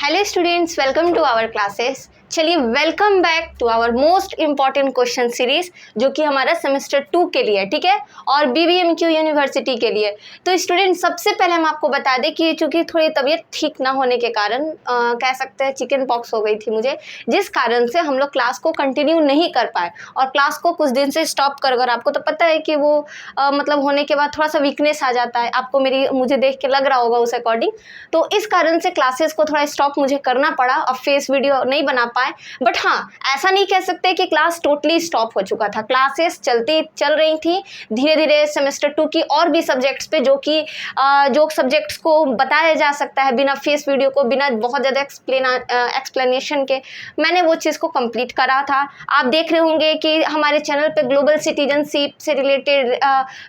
Hello students, welcome to our classes. चलिए welcome back to our most important question series जो कि हमारा semester 2 के लिए, ठीक है, और BBMQ यूनिवर्सिटी के लिए। तो स्टूडेंट सबसे पहले हम आपको बता दें कि चूंकि थोड़ी तबीयत ठीक ना होने के कारण कह सकते हैं चिकन पॉक्स हो गई थी मुझे, जिस कारण से हम लोग क्लास को कंटिन्यू नहीं कर पाए और क्लास को कुछ दिन से स्टॉप कर आपको तो पता है कि वो मतलब होने के बाद थोड़ा सा वीकनेस आ जाता है, आपको मुझे देख के लग रहा होगा उस अकॉर्डिंग। तो इस कारण से क्लासेस को थोड़ा स्टॉप मुझे करना पड़ा और फेस वीडियो नहीं बना पाए। बट हाँ, ऐसा नहीं कह सकते कि क्लास टोटली स्टॉप हो चुका था, क्लासेस चल रही थी धीरे धीरे सेमेस्टर 2 की और भी सब्जेक्ट्स पे जो सब्जेक्ट्स को बताया जा सकता है बिना फेस वीडियो को, बिना बहुत ज़्यादा एक्सप्लेनेशन के, मैंने वो चीज़ को कंप्लीट करा था। आप देख रहे होंगे कि हमारे चैनल पे ग्लोबल सिटीजनशिप से रिलेटेड,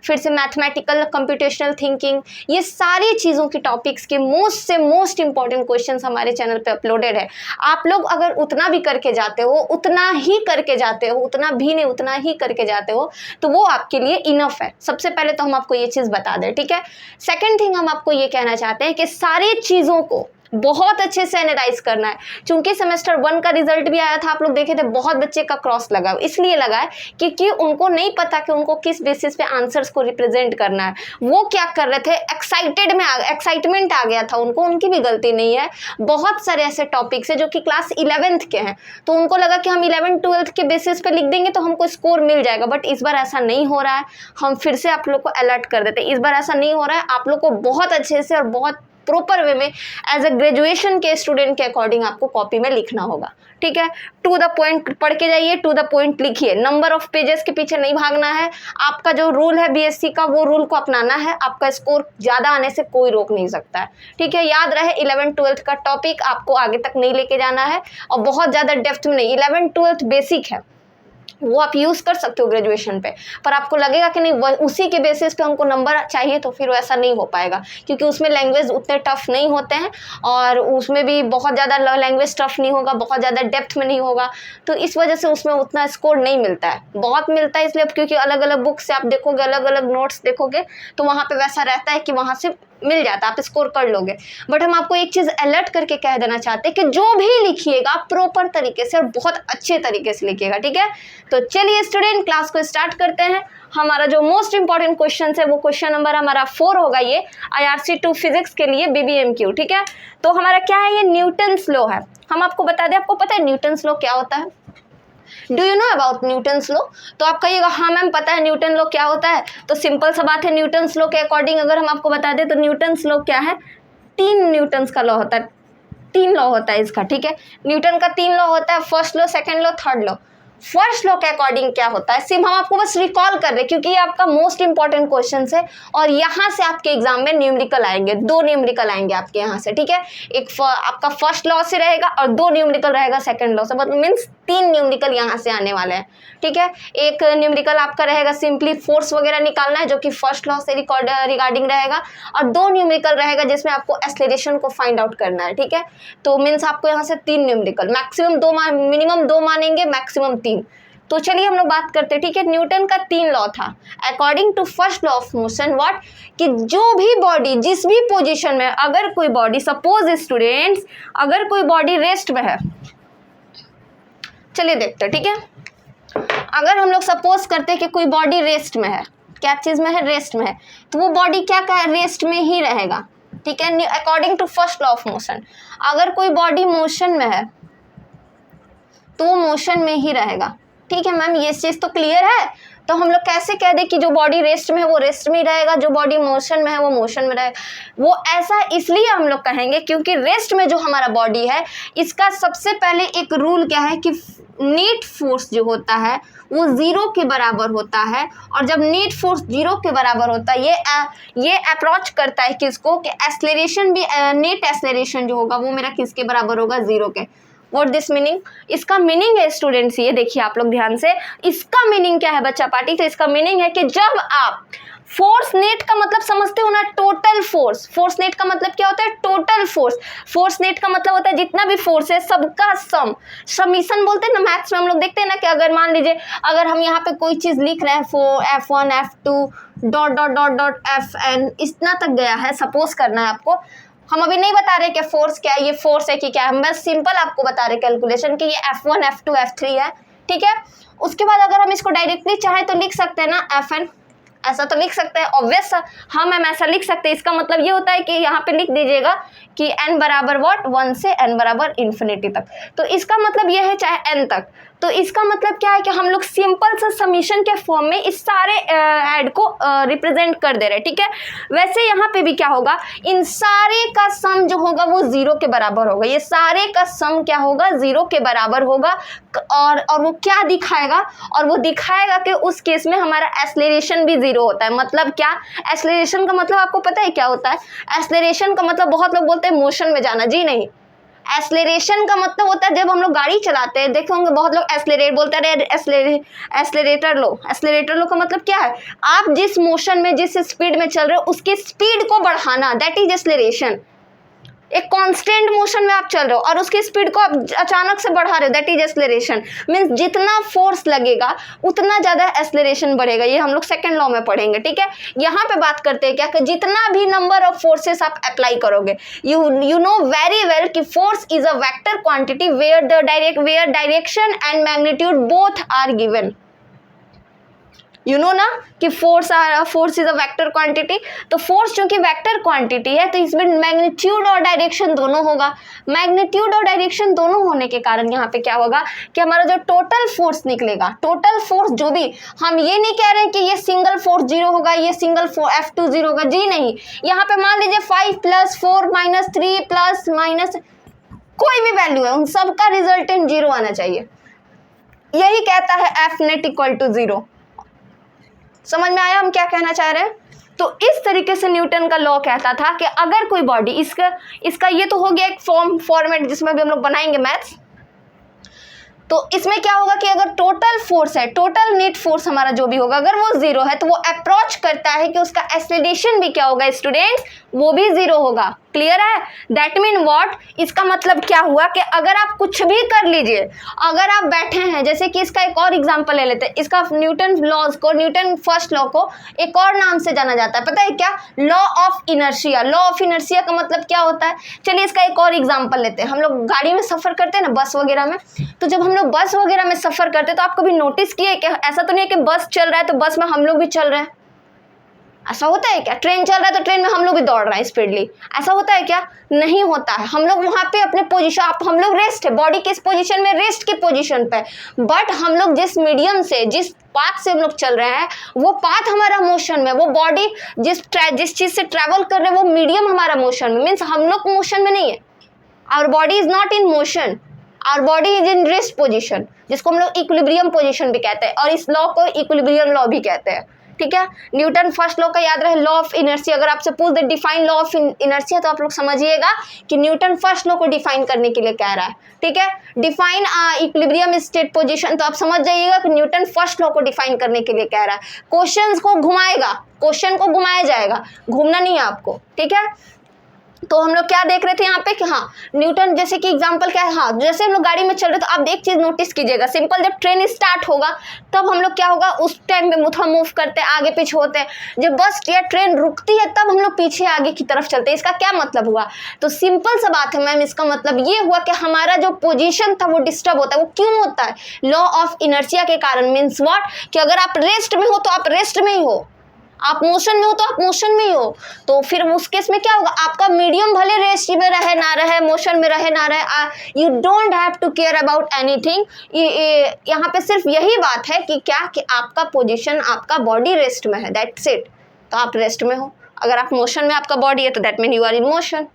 फिर से मैथमेटिकल कंप्यूटेशनल थिंकिंग, ये सारी चीज़ों की टॉपिक्स के मोस्ट इंपॉर्टेंट क्वेश्चंस हमारे चैनल पे अपलोडेड है। आप लोग अगर उतना भी करके जाते हो, उतना ही करके जाते हो, उतना भी नहीं उतना ही करके जाते हो, तो वो आपके लिए इनफ है। सबसे पहले तो हम आपको ये चीज़ बता दें, ठीक है। सेकेंड थिंग हम आपको ये कहना चाहते हैं कि सारी चीज़ों को बहुत अच्छे से एनालाइज करना है। चूंकि सेमेस्टर 1 का रिजल्ट भी आया था, आप लोग देखे थे, बहुत बच्चे का क्रॉस लगा, इसलिए लगा है क्योंकि उनको नहीं पता कि उनको किस बेसिस पे आंसर्स को रिप्रेजेंट करना है। वो क्या कर रहे थे, एक्साइटमेंट आ गया था उनको, उनकी भी गलती नहीं है। बहुत सारे ऐसे टॉपिक्स है जो कि क्लास 11th के हैं, तो उनको लगा कि हम 11th-12th के बेसिस पे लिख देंगे तो हमको स्कोर मिल जाएगा। बट इस बार ऐसा नहीं हो रहा है, हम फिर से आप लोग को अलर्ट कर देते हैं, इस बार ऐसा नहीं हो रहा है। आप लोग को बहुत अच्छे से और बहुत प्रॉपर वे में एज अ ग्रेजुएशन के स्टूडेंट के अकॉर्डिंग आपको कॉपी में लिखना होगा, ठीक है। टू द पॉइंट पढ़ के जाइए, टू द पॉइंट लिखिए, नंबर ऑफ पेजेस के पीछे नहीं भागना है। आपका जो रूल है BSc का, वो रूल को अपनाना है, आपका स्कोर ज़्यादा आने से कोई रोक नहीं सकता है, ठीक है। याद रहे 11th-12th का टॉपिक आपको आगे तक नहीं लेके जाना है और बहुत ज़्यादा डेप्थ में नहीं। 11th-12th बेसिक है, वो आप यूज़ कर सकते हो ग्रेजुएशन पे, पर आपको लगेगा कि नहीं उसी के बेसिस पे हमको नंबर चाहिए, तो फिर वैसा नहीं हो पाएगा, क्योंकि उसमें लैंग्वेज उतने टफ नहीं होते हैं और उसमें भी बहुत ज़्यादा लैंग्वेज टफ नहीं होगा, बहुत ज़्यादा डेप्थ में नहीं होगा, तो इस वजह से उसमें उतना स्कोर नहीं मिलता है। बहुत मिलता है इसलिए क्योंकि अलग अलग बुक से आप देखोगे, अलग अलग नोट्स देखोगे, तो वहाँ पर वैसा रहता है कि वहाँ से मिल जाता, आप स्कोर कर लोगे। बट हम आपको एक चीज़ अलर्ट करके कह देना चाहते हैं कि जो भी लिखिएगा प्रॉपर तरीके से और बहुत अच्छे तरीके से लिखिएगा, ठीक है। तो चलिए स्टूडेंट, क्लास को स्टार्ट करते हैं। हमारा जो मोस्ट इंपॉर्टेंट क्वेश्चन है वो क्वेश्चन नंबर हमारा 4 होगा, ये IRC2 फिजिक्स के लिए BBMQ, ठीक है। तो हमारा क्या है, ये न्यूटन्स लॉ है। हम आपको बता दें, आपको पता है न्यूटन्स लॉ क्या होता है? Do you know about Newton's law? तो आप कहिएगा हाँ मैम पता है न्यूटन लॉ क्या होता है। तो सिंपल सा बात है, न्यूटन्स लॉ के अकॉर्डिंग अगर हम आपको बता दें तो न्यूटन्स लॉ क्या है, 3 न्यूटन्स का लॉ होता है, 3 लॉ होता है इसका, ठीक है। न्यूटन का 3 लॉ होता है, first law, second law, third law. First law के अकॉर्डिंग क्या होता है, सिर्फ हम आपको बस रिकॉल कर रहे हैं क्योंकि ये आपका मोस्ट इंपॉर्टेंट क्वेश्चन है और यहाँ से आपके एग्जाम में न्यूमेरिकल आएंगे, 2 न्यूमेरिकल आएंगे आपके यहाँ से, ठीक है। एक आपका फर्स्ट लॉ से रहेगा और 2 न्यूमेरिकल रहेगा सेकंड लॉ से, मतलब मीन्स 3 न्यूमेरिकल यहाँ से आने वाले हैं, ठीक है। एक न्यूमेरिकल आपका रहेगा सिंपली फोर्स वगैरह निकालना है जो कि फर्स्ट लॉ से रिगार्डिंग रहेगा, और 2 न्यूमेरिकल रहेगा जिसमें आपको एक्सेलरेशन को फाइंड आउट करना है, ठीक है। तो मीन्स आपको यहाँ से 3 न्यूमेरिकल, मैक्सिमम 2, मिनिमम 2 मानेंगे, मैक्सिमम 3। तो चलिए हम लोग बात करते हैं, ठीक है। न्यूटन का 3 लॉ था, according to first law of motion what, कि जो भी बॉडी जिस भी पोजीशन में, अगर कोई बॉडी, सपोज स्टूडेंट्स अगर कोई बॉडी रेस्ट में है, चलिए देखते हैं, ठीक है। अगर हम लोग सपोज करते हैं कि कोई बॉडी रेस्ट में है, क्या चीज में है, रेस्ट में है, तो वो बॉडी क्या है, रेस्ट में ही रहेगा, ठीक है, according to first law of motion. अगर कोई बॉडी मोशन में है तो वो मोशन में ही रहेगा, ठीक है। मैम ये चीज तो क्लियर है, तो हम लोग कैसे कह दें कि जो बॉडी रेस्ट में है वो रेस्ट में ही रहेगा, जो बॉडी मोशन में है वो मोशन में रहेगा। वो ऐसा इसलिए हम लोग कहेंगे क्योंकि रेस्ट में जो हमारा बॉडी है, इसका सबसे पहले एक रूल क्या है कि नेट फोर्स जो होता है वो 0 के बराबर होता है, और जब नेट फोर्स 0 के बराबर होता है, ये अप्रोच करता है किसको, कि एक्सेलरेशन भी, नेट एक्सेलरेशन जो होगा वो मेरा किसके बराबर होगा, 0 के। व्हाट दिस मीनिंग, इसका मीनिंग है स्टूडेंट्स, ये देखिए आप लोग ध्यान से, इसका मीनिंग क्या है बच्चा पार्टी, तो इसका मीनिंग है कि जब आप फोर्स नेट का मतलब समझते हो ना, टोटल फोर्स, फोर्स नेट का मतलब क्या होता है, टोटल फोर्स। फोर्स नेट का मतलब होता है जितना भी फोर्स है सबका समीशन बोलते हैं ना, मैथ्स में हम लोग देखते हैं ना कि अगर मान लीजिए अगर हम यहाँ पे कोई चीज लिख रहे हैं, F1 F2 ... Fn, इतना तक गया है, सपोज करना है आपको, हम अभी नहीं बता रहे कि फोर्स क्या है, ये फोर्स है कि क्या है, हम बस सिंपल आपको बता रहे कैलकुलेशन कि ये F1 F2 F3 है, ठीक है। उसके बाद अगर हम इसको डायरेक्टली चाहे तो लिख सकते हैं ना Fn, ऐसा तो लिख सकते हैं ऑब्वियस, हाँ मैम ऐसा लिख सकते हैं। इसका मतलब ये होता है कि यहाँ पे लिख दीजिएगा कि n बराबर व्हाट 1 से n बराबर इन्फिनिटी तक, तो इसका मतलब ये है चाहे n तक। तो इसका मतलब क्या है कि हम लोग सिंपल सा समीशन के फॉर्म में इस सारे हेड को रिप्रेजेंट कर दे रहे हैं, ठीक है। वैसे यहाँ पे भी क्या होगा, इन सारे का सम जो होगा वो 0 के बराबर होगा, ये सारे का सम क्या होगा 0 के बराबर होगा। और वो क्या दिखाएगा, और वो दिखाएगा कि उस केस में हमारा एक्सेलरेशन भी 0 होता है। मतलब क्या, एक्सेलरेशन का मतलब आपको पता है क्या होता है? एक्सेलरेशन का मतलब बहुत लोग बोलते हैं मोशन में जाना, जी नहीं। एक्सेलरेशन का मतलब होता है जब हम लोग गाड़ी चलाते हैं, देखे होंगे बहुत लोग एक्सेलरेट बोलते हैं, एक्सेलरेटर लो। एक्सेलरेटर लो का मतलब क्या है, आप जिस मोशन में जिस स्पीड में चल रहे हो उसकी स्पीड को बढ़ाना, दैट इज एक्सेलरेशन। एक कांस्टेंट मोशन में आप चल रहे हो और उसकी स्पीड को आप अचानक से बढ़ा रहे हो, दैट इज एक्सेलरेशन। मींस जितना फोर्स लगेगा उतना ज़्यादा एक्सेलरेशन बढ़ेगा, ये हम लोग सेकंड लॉ में पढ़ेंगे, ठीक है। यहाँ पे बात करते हैं क्या कि जितना भी नंबर ऑफ फोर्सेस आप अप्लाई करोगे, यू नो वेरी वेल कि force is a vector quantity where direction and magnitude both are given. You know ना कि force is a vector quantity. तो फोर्स चूंकि वेक्टर क्वांटिटी है तो इसमें मैग्नीट्यूड और डायरेक्शन दोनों होगा। मैग्नीट्यूड और डायरेक्शन दोनों होने के कारण यहाँ पे क्या होगा कि हमारा जो टोटल फोर्स निकलेगा, टोटल फोर्स जो भी, हम ये नहीं कह रहे हैं कि ये सिंगल फोर्स 0 होगा, ये सिंगल F2 0 होगा, जी नहीं। यहाँ पे मान लीजिए 5 + 4 - 3 ± कोई भी वैल्यू है, उन सबका रिजल्टेंट 0 आना चाहिए। यही कहता है F net = 0। समझ में आया हम क्या कहना चाह रहे हैं? तो इस तरीके से न्यूटन का लॉ कहता था कि अगर कोई बॉडी, इसका ये तो हो गया एक फॉर्मेट जिसमें भी हम लोग बनाएंगे मैथ्स। तो इसमें क्या होगा कि अगर टोटल फोर्स है, टोटल नेट फोर्स हमारा जो भी होगा, अगर वो 0 है तो वो अप्रोच करता है कि उसका एक्सेलरेशन भी क्या होगा स्टूडेंट्स, वो भी 0 होगा। क्लियर है? दैट मीन व्हाट, इसका मतलब क्या हुआ कि अगर आप कुछ भी कर लीजिए, अगर आप बैठे हैं, जैसे कि इसका एक और एग्जांपल ले लेते हैं, इसका न्यूटन लॉज को, न्यूटन फर्स्ट लॉ को एक और नाम से जाना जाता है, पता है क्या? Law of inertia. Law of inertia का मतलब क्या होता है? चलिए इसका एक और एग्जांपल लेते हैं। हम लोग गाड़ी में सफर करते हैं ना, बस वगैरह में, तो जब हम लोग बस वगैरह में सफर करते हैं तो आप कभी नोटिस किए कि ऐसा तो नहीं है कि बस चल रहा है तो बस में हम लोग भी चल रहे हैं, ऐसा होता है क्या? ट्रेन चल रहा है तो ट्रेन में हम लोग भी दौड़ रहे हैं स्पीडली, ऐसा होता है क्या? नहीं होता है। हम लोग वहां पे अपने पोजीशन, हम लोग रेस्ट है, बॉडी किस पोजीशन में? रेस्ट की पोजीशन पे। बट हम लोग जिस मीडियम से, जिस पाथ से हम लोग चल रहे हैं, वो पाथ हमारा मोशन में, वो बॉडी जिस चीज से ट्रेवल कर रहे हैं वो मीडियम हमारा मोशन में, मीन्स हम लोग मोशन में नहीं है। Our body is not in motion, our body is in rest position, जिसको हम लोग इक्विलिब्रियम पोजीशन भी कहते हैं, और इस लॉ को इक्विलिब्रियम लॉ भी कहते हैं, ठीक है। न्यूटन फर्स्ट लॉ का याद रहे, लॉ ऑफ इनर्शिया। अगर आपसे पूछ दे डिफाइन लॉ ऑफ इनर्शिया, तो आप लोग समझिएगा कि न्यूटन फर्स्ट लॉ को डिफाइन करने के लिए कह रहा है, ठीक है। डिफाइन इक्विलिब्रियम स्टेट पोजीशन, तो आप समझ जाइएगा कि न्यूटन फर्स्ट लॉ को डिफाइन करने के लिए कह रहा है। क्वेश्चंस को घुमाएगा, क्वेश्चन को घुमाया जाएगा, घूमना नहीं है आपको, ठीक है। तो हम लोग क्या देख रहे थे यहाँ पे कि हाँ, न्यूटन जैसे कि एग्जांपल क्या है, हाँ जैसे हम लोग गाड़ी में चल रहे, तो आप एक चीज नोटिस कीजिएगा, सिंपल, जब ट्रेन स्टार्ट होगा तब हम लोग क्या होगा, उस टाइम पे थोड़ा मूव करते हैं, आगे पीछे होते हैं। जब बस या ट्रेन रुकती है तब हम लोग पीछे आगे की तरफ चलते हैं। इसका क्या मतलब हुआ? तो सिंपल सा बात है मैम, इसका मतलब ये हुआ कि हमारा जो पोजिशन था वो डिस्टर्ब होता है। वो क्यों होता है? लॉ ऑफ इनर्शिया के कारण। मीन्स व्हाट, कि अगर आप रेस्ट में हो तो आप रेस्ट में ही हो, आप मोशन में हो तो आप मोशन में ही हो। तो फिर उस केस में क्या होगा, आपका मीडियम भले रेस्ट में रहे ना रहे, मोशन में रहे ना रहे, you don't have to care about anything. यहाँ पे सिर्फ यही बात है कि क्या, कि आपका पोजीशन, आपका बॉडी रेस्ट में है, दैट्स इट। तो आप रेस्ट में हो। अगर आप मोशन में आपका बॉडी है तो that mean you are in motion,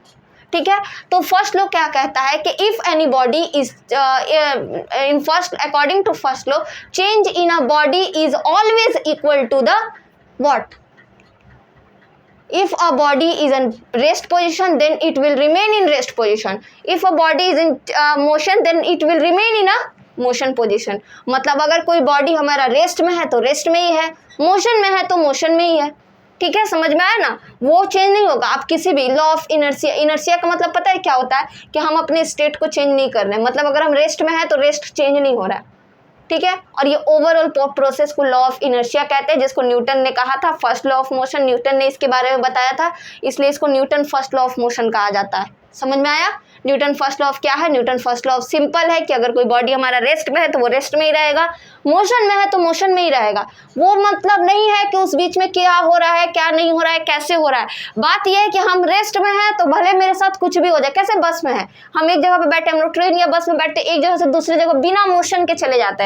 ठीक है। तो फर्स्ट लॉ क्या कहता है कि if any body is in first, according to first law, change in a body is always equal to the what? If a body is in rest position, then it will remain in rest position. If a body is in motion, then it will remain in a motion position. मतलब अगर कोई body हमारा rest में है तो rest में ही है, motion में है तो मोशन में ही है, ठीक है। समझ में आया ना? वो चेंज नहीं होगा। आप किसी भी लॉ ऑफ इनर्शिया, इनर्शिया का मतलब पता है क्या होता है? कि हम अपने स्टेट को चेंज नहीं कर रहे हैं। मतलब अगर हम रेस्ट में है तो रेस्ट चेंज नहीं हो रहा है, ठीक है। और ये ओवरऑल प्रोसेस को लॉ ऑफ इनर्शिया कहते हैं, जिसको न्यूटन ने कहा था first law of motion, Newton ने इसके बारे में बताया था, इसलिए इसको Newton first law of motion कहा जाता है। समझ में आया? न्यूटन फर्स्ट लॉ ऑफ क्या है? Newton first law of simple है कि अगर कोई बॉडी हमारा रेस्ट में है तो वो रेस्ट में ही रहेगा, मोशन में है तो मोशन में ही रहेगा। वो मतलब नहीं है कि उस बीच में क्या हो रहा है, क्या नहीं हो रहा है, कैसे हो रहा है। बात यह है कि हम रेस्ट में हैं तो भले मेरे साथ कुछ भी हो जाए। कैसे? बस में है, हम एक जगह पे बैठे, हम लोग ट्रेन या बस में बैठे एक जगह से दूसरी जगह बिना मोशन के चले जाते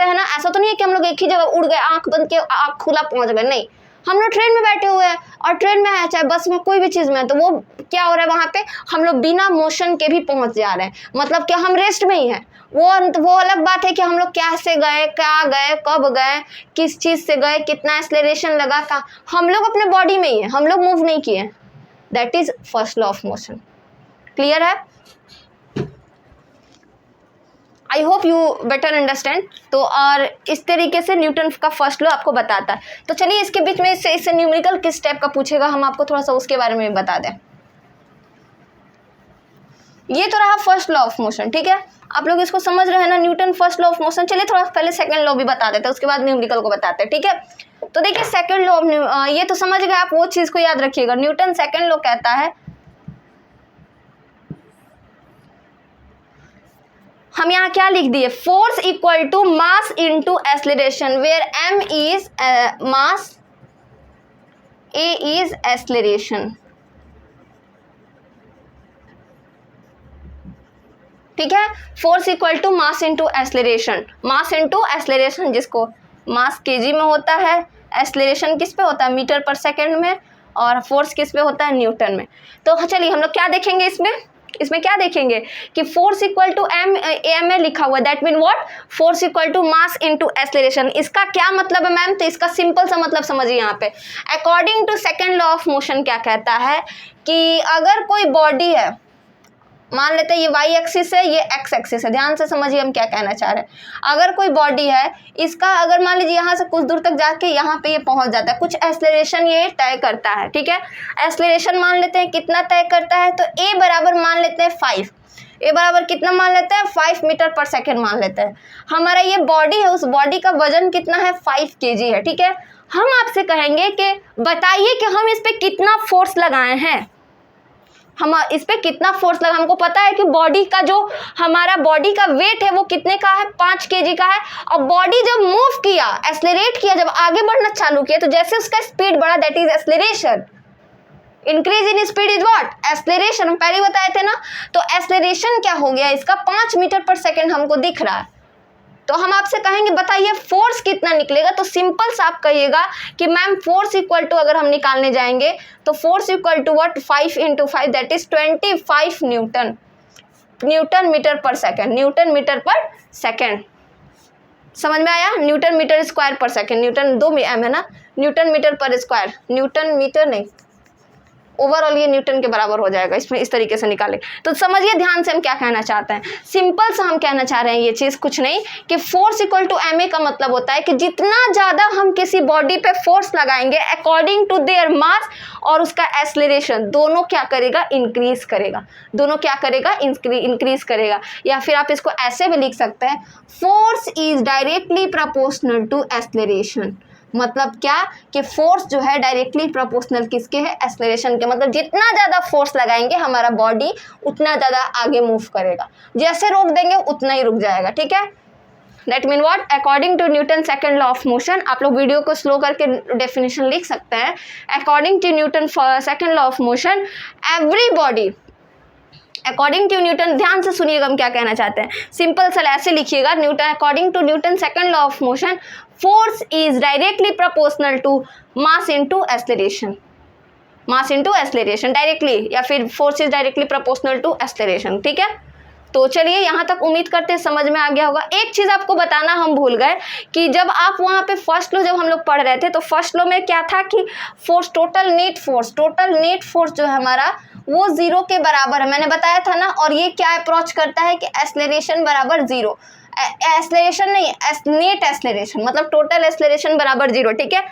हैं ना। ऐसा तो नहीं है कि हम लोग एक ही जगह उड़ गए, आंख बंद के आंख खुला पहुंच गए, नहीं। हम लोग ट्रेन में बैठे हुए हैं और ट्रेन में है, चाहे बस में, कोई भी चीज़ में है, तो वो क्या हो रहा है वहाँ पे, हम लोग बिना मोशन के भी पहुँच जा रहे हैं। मतलब कि हम रेस्ट में ही हैं। वो अलग बात है कि हम लोग कैसे गए, क्या गए, कब गए, किस चीज़ से गए, कितना एक्सेलरेशन लगा, का हम लोग अपने बॉडी में ही है, हम लोग मूव नहीं किए। That is first law of motion. Clear है? I hope you better understand. तो और इस तरीके से न्यूटन का फर्स्ट लॉ आपको बताता है। तो चलिए इसके बीच में इससे न्यूमेरिकल किस टाइप का पूछेगा, हम आपको थोड़ा सा उसके बारे में बता दें। ये तो रहा फर्स्ट लॉ ऑफ मोशन, ठीक है। आप लोग इसको समझ रहे हैं ना, Newton first law of motion. चलिए थोड़ा पहले सेकंड लॉ भी बता देते हैं, उसके बाद न्यूमेरिकल को बताते हैं, ठीक है। तो देखिए सेकंड लॉ ऑफ, ये तो समझ गए आप, वो चीज़ को याद रखिएगा। न्यूटन सेकंड लॉ कहता है, हम यहाँ क्या लिख दिए, force equal to mass into acceleration, where m is mass, a is acceleration. ठीक है, force equal to mass into acceleration, mass into acceleration, जिसको मास केजी में होता है, एक्सेलरेशन किस पे होता है, मीटर पर सेकंड में, और फोर्स किस पे होता है, न्यूटन में। तो चलिए हम लोग क्या देखेंगे इसमें क्या देखेंगे कि force equal to M A लिखा हुआ है, that mean what, force equal to mass into acceleration. इसका क्या मतलब है मैम? तो इसका सिंपल सा मतलब समझिए यहाँ पे, according to second law of motion क्या कहता है कि अगर कोई बॉडी है, मान लेते हैं ये वाई एक्सिस है, ये एक्स एक्सिस है, ध्यान से समझिए हम क्या कहना चाह रहे हैं। अगर कोई बॉडी है, इसका अगर मान लीजिए यहाँ से कुछ दूर तक जाके यहाँ पे ये पहुँच जाता है, कुछ एक्सेलरेशन ये तय करता है, ठीक है। एक्सेलरेशन मान लेते हैं कितना तय करता है, तो ए बराबर मान लेते हैं 5, ए बराबर कितना मान लेते हैं, 5 मीटर पर सेकेंड मान लेते हैं। हमारा ये बॉडी है, उस बॉडी का वजन कितना है, 5 kg है, ठीक है। हम आपसे कहेंगे कि बताइए कि हम इस पर कितना फोर्स लगाए हैं, हम इस पे कितना फोर्स लगा। हमको पता है कि बॉडी का जो हमारा बॉडी का वेट है वो कितने का है, 5 kg का है। और बॉडी जब मूव किया, एक्सेलरेट किया, जब आगे बढ़ना चालू किया, तो जैसे उसका स्पीड बढ़ा, that is acceleration. Increase in speed is what, acceleration. हम पहले बताए थे ना। तो एक्सेलरेशन क्या हो गया इसका, 5 मीटर पर सेकेंड हमको दिख रहा है। तो हम आपसे कहेंगे बताइए फोर्स कितना निकलेगा, तो सिंपल सा आप कहिएगा कि मैम फोर्स इक्वल टू, अगर हम निकालने जाएंगे तो force equal to what, 5 × 5 that is 25 newton, newton metre per second, newton metre per second. समझ में आया? Newton metre square per second, newton 2 m है ना, newton metre per square, newton metre नहीं, ओवरऑल ये न्यूटन के बराबर हो जाएगा। इसमें इस तरीके से निकालें तो समझिए ध्यान से हम क्या कहना चाहते हैं। सिंपल सा हम कहना चाह रहे हैं ये चीज़ कुछ नहीं कि फोर्स इक्वल टू ma का मतलब होता है कि जितना ज़्यादा हम किसी बॉडी पे फोर्स लगाएंगे अकॉर्डिंग टू देयर मास और उसका एक्सेलरेशन, दोनों क्या करेगा, इंक्रीज करेगा। दोनों क्या करेगा, इंक्रीज करेगा। या फिर आप इसको ऐसे भी लिख सकते हैं, force is directly proportional to acceleration. मतलब क्या कि फोर्स जो है डायरेक्टली प्रोपोर्शनल किसके है, एक्सेलरेशन के। मतलब जितना ज़्यादा फोर्स लगाएंगे हमारा बॉडी उतना ज़्यादा आगे मूव करेगा, जैसे रोक देंगे उतना ही रुक जाएगा, ठीक है। That mean what, according to Newton second law of motion, आप लोग वीडियो को स्लो करके डेफिनेशन लिख सकते हैं। According to Newton second law of motion, every body, according to Newton, ध्यान से सुनिएगा हम क्या कहना चाहते हैं। सिंपल सा ऐसे लिखिएगा, Newton, according to Newton second law of motion, force is directly proportional to mass into acceleration, mass into acceleration directly, या फिर force is directly proportional to acceleration, ठीक है। तो चलिए यहाँ तक उम्मीद करते हैं समझ में आ गया होगा। एक चीज़ आपको बताना हम भूल गए कि जब आप वहाँ पे फर्स्ट लॉ जब हम लोग पढ़ रहे थे तो फर्स्ट लॉ में क्या था कि फोर्स, टोटल नेट फोर्स जो है हमारा वो 0 के बराबर है, मैंने बताया था ना। और ये क्या अप्रोच करता है कि एक्सेलरेशन बराबर 0, एक्सेलरेशन नहीं, नेट एक्सेलरेशन, मतलब टोटल एक्सेलरेशन बराबर 0, ठीक है।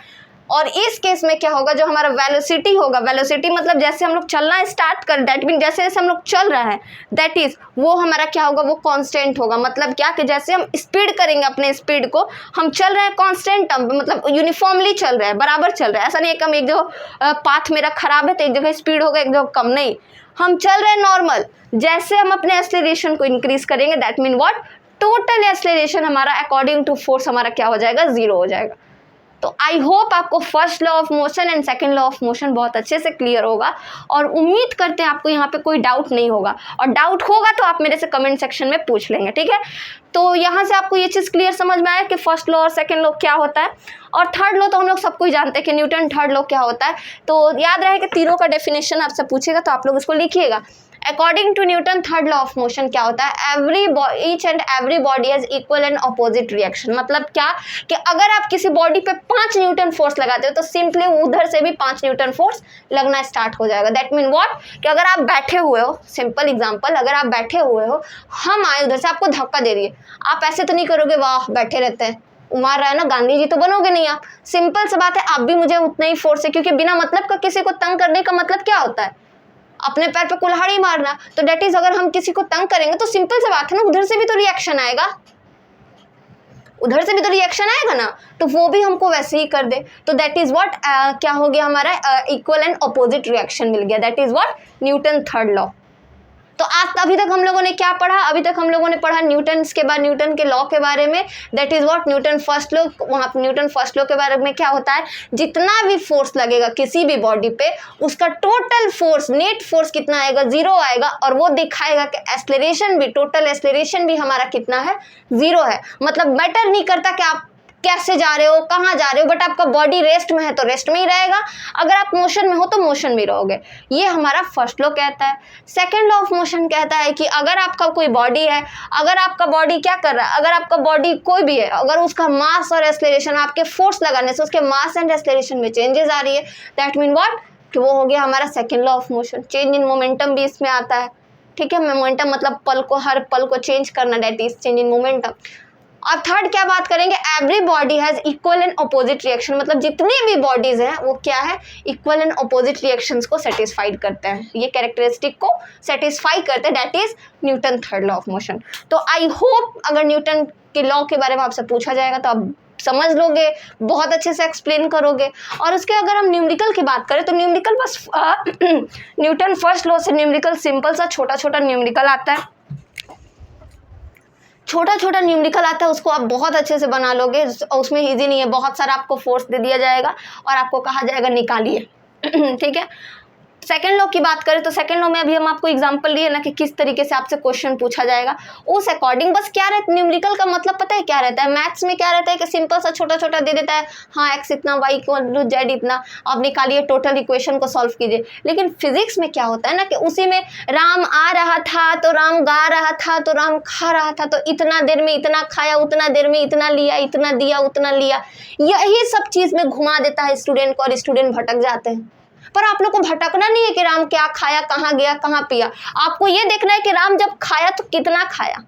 और इस केस में क्या होगा, जो हमारा वेलोसिटी होगा, वेलोसिटी मतलब जैसे हम लोग चलना स्टार्ट कर, दैट मीन जैसे जैसे हम लोग चल रहे हैं, दैट इज वो हमारा क्या होगा, वो कांस्टेंट होगा। मतलब क्या कि जैसे हम स्पीड करेंगे, अपने स्पीड को हम चल रहे हैं कांस्टेंट टर्म पे, मतलब यूनिफॉर्मली चल रहे हैं, बराबर चल रहे हैं। ऐसा नहीं है कि हम एक जगह पाथ मेरा खराब है तो एक जगह स्पीड होगा एक जगह कम, नहीं, हम चल रहे हैं नॉर्मल। जैसे हम अपने एक्सेलरेशन को इंक्रीज करेंगे, that mean what, total acceleration हमारा अकॉर्डिंग टू फोर्स हमारा क्या हो जाएगा, जीरो हो जाएगा। तो आई होप आपको first law of motion and second law of motion बहुत अच्छे से क्लियर होगा, और उम्मीद करते हैं आपको यहाँ पे कोई डाउट नहीं होगा, और डाउट होगा तो आप मेरे से कमेंट सेक्शन में पूछ लेंगे, ठीक है। तो यहाँ से आपको ये चीज़ क्लियर समझ में आया कि फर्स्ट लॉ और सेकंड लॉ क्या होता है, और थर्ड लॉ तो हम लोग सब कुछ जानते हैं कि न्यूटन थर्ड लॉ क्या होता है। तो याद रहे कि तीनों का डेफिनेशन आपसे पूछेगा तो आप लोग इसको लिखिएगा। According to Newton third law of motion क्या होता है, each and every body has equal and opposite reaction. मतलब क्या कि अगर आप किसी बॉडी पे 5 न्यूटन फोर्स लगाते हो तो सिंपली उधर से भी 5 न्यूटन फोर्स लगना स्टार्ट हो जाएगा। दैट मीन व्हाट, कि अगर आप बैठे हुए हो, सिंपल एग्जांपल, अगर आप बैठे हुए हो, हम आए उधर से आपको धक्का दे दिए, आप ऐसे तो नहीं करोगे वाह बैठे रहते हैं, मार रहा है ना, गांधी जी तो बनोगे नहीं आप। सिंपल सी बात है, आप भी मुझे उतना ही फोर्स है, क्योंकि बिना मतलब का किसी को तंग करने का मतलब क्या होता है, अपने पैर पे कुल्हाड़ी मारना। तो डेट इज अगर हम किसी को तंग करेंगे तो सिंपल सी बात है ना, उधर से भी तो रिएक्शन आएगा, उधर से भी तो रिएक्शन आएगा ना, तो वो भी हमको वैसे ही कर दे। तो दैट इज व्हाट, क्या हो गया हमारा, इक्वल एंड अपोजिट रिएक्शन मिल गया। That is what Newton third law. तो आज अभी तक हम लोगों ने क्या पढ़ा, अभी तक हम लोगों ने पढ़ा न्यूटन के बाद न्यूटन के लॉ के बारे में। That is what Newton first law. वहाँ न्यूटन फर्स्ट लॉ के बारे में क्या होता है, जितना भी फोर्स लगेगा किसी भी बॉडी पे, उसका टोटल फोर्स, नेट फोर्स कितना आएगा, जीरो आएगा, और वो दिखाएगा कि एक्सेलरेशन भी, टोटल एक्सेलरेशन भी हमारा कितना है, जीरो है। मतलब मैटर नहीं करता कि आप कैसे जा रहे हो, कहाँ जा रहे हो, बट आपका बॉडी रेस्ट में है तो रेस्ट में ही रहेगा, अगर आप मोशन में हो तो मोशन में रहोगे। ये हमारा फर्स्ट लॉ कहता है। सेकंड लॉ ऑफ मोशन कहता है कि अगर आपका कोई बॉडी है, अगर आपका बॉडी क्या कर रहा है, अगर आपका बॉडी कोई भी है, अगर उसका मास और एक्सेलरेशन, आपके फोर्स लगाने से उसके मास एंड एक्सेलरेशन में चेंजेस आ रही है, दैट मीन व्हाट, कि वो हो गया हमारा second law of motion. Change in momentum भी इसमें आता है, ठीक है। मोमेंटम मतलब पल को, हर पल को चेंज करना, that is change in momentum. और थर्ड क्या बात करेंगे, every body has equal and opposite reaction. मतलब जितनी भी बॉडीज हैं वो क्या है, इक्वल एंड अपोजिट रिएक्शंस को सेटिस्फाइड करते हैं, ये कैरेक्टरिस्टिक को सेटिस्फाई करते हैं, that is Newton third law of motion. तो आई होप अगर न्यूटन के लॉ के बारे में आपसे पूछा जाएगा तो आप समझ लोगे, बहुत अच्छे से एक्सप्लेन करोगे। और उसके अगर हम न्यूमेरिकल की बात करें तो न्यूमेरिकल बस न्यूटन फर्स्ट लॉ से न्यूमेरिकल सिंपल सा छोटा छोटा न्यूमेरिकल आता है, छोटा छोटा न्यूमेरिकल आता है, उसको आप बहुत अच्छे से बना लोगे। उसमें इजी नहीं है, बहुत सारा आपको फोर्स दे दिया जाएगा और आपको कहा जाएगा निकालिए ठीक है। सेकंड लॉ की बात करें तो सेकंड लॉ में अभी हम आपको एग्जांपल लिए ना कि किस तरीके से आपसे क्वेश्चन पूछा जाएगा, उस अकॉर्डिंग बस क्या रहता है न्यूमेरिकल का मतलब पता है क्या रहता है, मैथ्स में क्या रहता है कि सिंपल सा छोटा छोटा दे देता है, हाँ एक्स इतना, वाई इक्वल जेड इतना, आप निकालिए, टोटल इक्वेशन को सॉल्व कीजिए। लेकिन फिजिक्स में क्या होता है ना कि उसी में राम आ रहा था तो राम गा रहा था तो राम खा रहा था, तो इतना देर में इतना खाया, उतना देर में इतना लिया, इतना दिया उतना लिया, यही सब चीज़ में घुमा देता है स्टूडेंट को और स्टूडेंट भटक जाते हैं। पर आप लोग को भटकना नहीं है कि राम क्या खाया, कहाँ गया, कहाँ पिया, आपको ये देखना है कि राम जब खाया तो कितना खाया,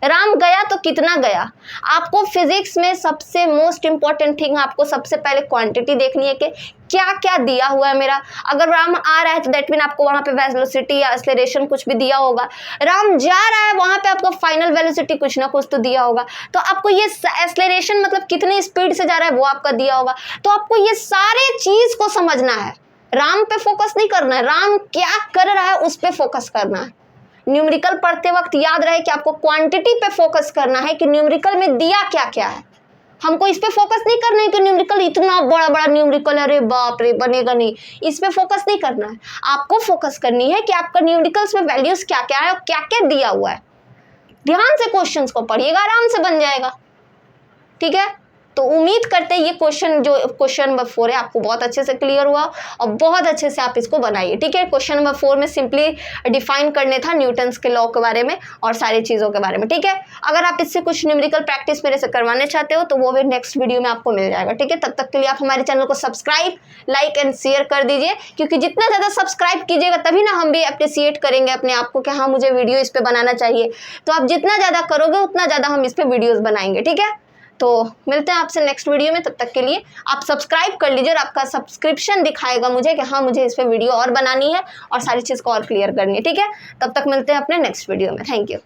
राम गया तो कितना गया। आपको फिजिक्स में सबसे मोस्ट इंपॉर्टेंट थिंग, आपको सबसे पहले क्वांटिटी देखनी है कि क्या क्या दिया हुआ है मेरा। अगर राम आ रहा है तो दैट मीन आपको वहाँ पे वेलोसिटी या एक्सेलरेशन कुछ भी दिया होगा, राम जा रहा है वहाँ पे आपको फाइनल वेलोसिटी कुछ ना कुछ तो दिया होगा, तो आपको ये एक्सेलरेशन मतलब कितनी स्पीड से जा रहा है वो आपका दिया होगा। तो आपको ये सारे चीज़ को समझना है, राम पे फोकस नहीं करना है, राम क्या कर रहा है उस पे फोकस करना है। न्यूमेरिकल पढ़ते वक्त याद रहे कि आपको क्वांटिटी पे फोकस करना है कि न्यूमेरिकल में दिया क्या क्या है। हमको इस पे फोकस नहीं करना है कि न्यूमेरिकल इतना बड़ा बड़ा न्यूमेरिकल है, अरे बाप रे बनेगा नहीं, इस पे फोकस नहीं करना है। आपको फोकस करनी है कि आपका न्यूमेरिकल्स में वैल्यूज क्या क्या है और क्या क्या दिया हुआ है। ध्यान से क्वेश्चंस को पढ़िएगा, आराम से बन जाएगा, ठीक है। तो उम्मीद करते हैं ये क्वेश्चन जो क्वेश्चन नंबर 4 है आपको बहुत अच्छे से क्लियर हुआ और बहुत अच्छे से आप इसको बनाइए, ठीक है। क्वेश्चन नंबर 4 में सिंपली डिफाइन करने था न्यूटन्स के लॉ के बारे में और सारी चीज़ों के बारे में, ठीक है। अगर आप इससे कुछ न्यूमेरिकल प्रैक्टिस मेरे से करवाने चाहते हो तो वो भी नेक्स्ट वीडियो में आपको मिल जाएगा, ठीक है। तब तक के लिए आप हमारे चैनल को सब्सक्राइब, लाइक एंड शेयर कर दीजिए, क्योंकि जितना ज़्यादा सब्सक्राइब कीजिएगा तभी ना हम भी अप्रिसिएट करेंगे अपने आप को कि हाँ मुझे वीडियो इस पर बनाना चाहिए। तो आप जितना ज़्यादा करोगे उतना ज़्यादा हम इस पर वीडियोज़ बनाएंगे, ठीक है। तो मिलते हैं आपसे नेक्स्ट वीडियो में। तब तक के लिए आप सब्सक्राइब कर लीजिए और आपका सब्सक्रिप्शन दिखाएगा मुझे कि हाँ मुझे इस पर वीडियो और बनानी है और सारी चीज़ को और क्लियर करनी है, ठीक है। तब तक मिलते हैं अपने नेक्स्ट वीडियो में। Thank you.